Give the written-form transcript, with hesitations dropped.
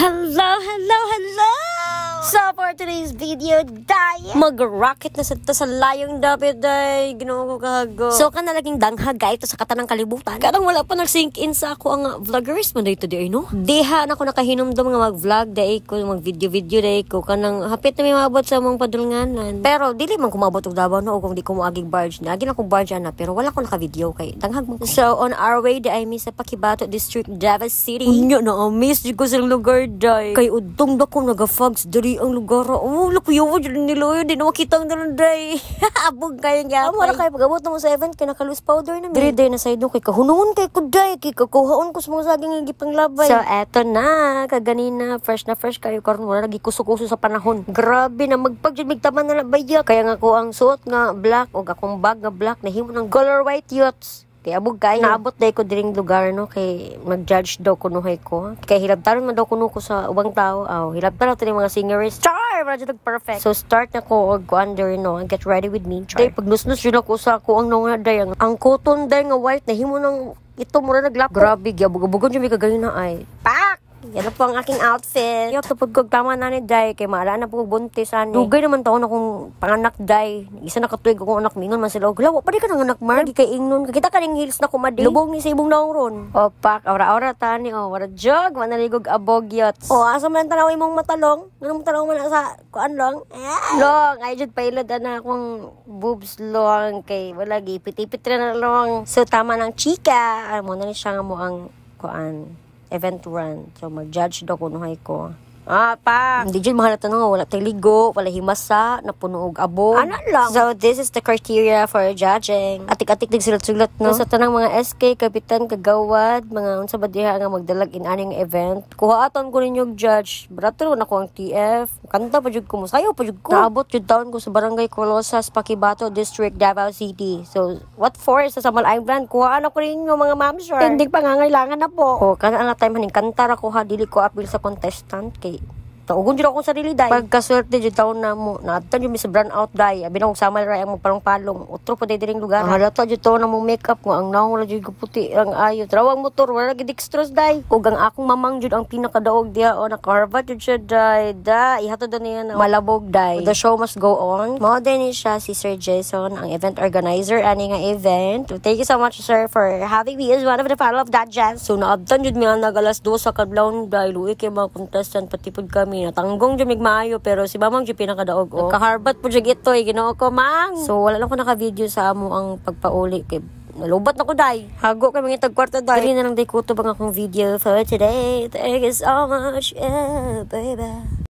Hello, hello, hello! So for today's video, mag-rocket na sa layong dapat day. Ginawa ko kahago. So kanalaging danghaga ito sa katanang kalibutan. Kadang wala pa nag-sink in sa ako ang vloggers man day today, no? Diha na ako nakahinumdum nga mag-vlog day ko, mag-video day ko. Kanang hapit na may mabot sa mong padulnganan. Pero dili man kumabot og Davao no, o kung di ko mo aging barge na. Agi na akong barge na, pero wala ko naka-video kay danghag mo. So on our way day, I miss sa Pakibato District, Davao City. Unyo na, miss ko sa lugar day. Kay udtong da ko nag-fogs diri ang lugar. Oh, lakuyo mo dyan nilo yun. Di na makita ang dalang day. Abog kayo nga. Wala kayo pag-abot mo sa event. Kaya naka-loose powder na. Diri day na side no. Kay kahunungon kay kuday. Kay kakuhaon ko sa mga saging nga gipang labay. So, eto na. Kaganina. Fresh na fresh kayo. Karon wala nagi kuso-kuso sa panahon. Grabe na magpag dyan. Migtaman na labay. Kaya nga ko ang suot nga black. O akong bag nga black. Nahimo ng color white yachts. Kaya abog kayo. Naabot day ko diring lugar, no? Kay mag-judge daw kunuhay ko. Kaya hilabtaron man daw kuno ko sa ubang tao. Hilabtaron ito yung mga singers. Char! Radyo perfect. So, start na ko og under, no? Get ready with me. Char. Day, pag nus-nus yun ako sa ako ang nunga day. Ang cotton day nga white, nahimo ng ito mura naglapot. Grabe, gabog-abogon yung may kagayon na ay. Pak! Yan na po ang aking outfit. Yung tapos tama na ni Day, kay maala na po buntis ani. Dugay naman taon akong panganak Day. Isa na katuig akong anak mingon man sila. Glaw, pa di ka nang anak Mar. Di kay ingnon. Kita ka ning heels na kumadi. Lubog ni sa ibong naong ron. Opak, aura-aura tani. Wala jog. Manaligog abog yots. Asa man tanaw imong matalong? Ganun matalong man sa kuan long? Long. Ay jud pailad na akong boobs long. Kay wala gipit-ipit na long. So tama ng chika. Mo na ni siya nga mo ang kuan. Event run. So, mag-judge daw kunuhay ko. Pa! Hindi dyan mahalata nga. Wala tayong ligo, wala himasa, napuno og abo. Ano lang? So, this is the criteria for judging. Atik-atik dig sulat-sulat, no? So, tanang mga SK, kapitan, kagawad, mga unsa ba diha nga magdalag in aning event. Kuhaaton ko ninyo judge. Barato na ko ang TF. Kanta pa jud ko mo. Sayo pa jud ko. Naabot jud taon ko sa Barangay Colosas, Pakibato District, Davao City. So, what for? Sa Samal Island, kuhaan ako ninyo mga ma'am, sure. Hindi pangangailangan na po. Kana nga time haning kantar ako ha, dili ko appeal sa contestant kay taugon jud akong sarili day. Pagkaswerte jud taon na mo. Naadtan jud mi sa brand out day. Abi na og samal ra ang palong-palong. Utro po diring lugar. Halata jud taon na mo makeup nga ang naong wala jud puti ang ayo. Trawang motor wala gid dextrose day. Ug ang akong mamang jud ang pinakadaog diha o naka-Harvard jud siya day. Ihatod na niya na malabog day. The show must go on. Mao din ni siya si Sir Jason, ang event organizer ani nga event. Thank you so much sir for having me as one of the panel of that jazz. So naabtan jud mi ang nagalas 2 sa kadlawon day. Luwi kay mga contestant pati pud kami. Natanggong dyan maayo pero si mamang dyan pinakadaog. Nagka-Harvard po dyan ito ginoo ko mang. So wala lang ko naka-video sa amo ang pagpauli kay nalubat na ko day. Hago kay mga tagkwarta day. Dali na lang day ko ito bang akong video for today. Thank you so much, yeah, baby.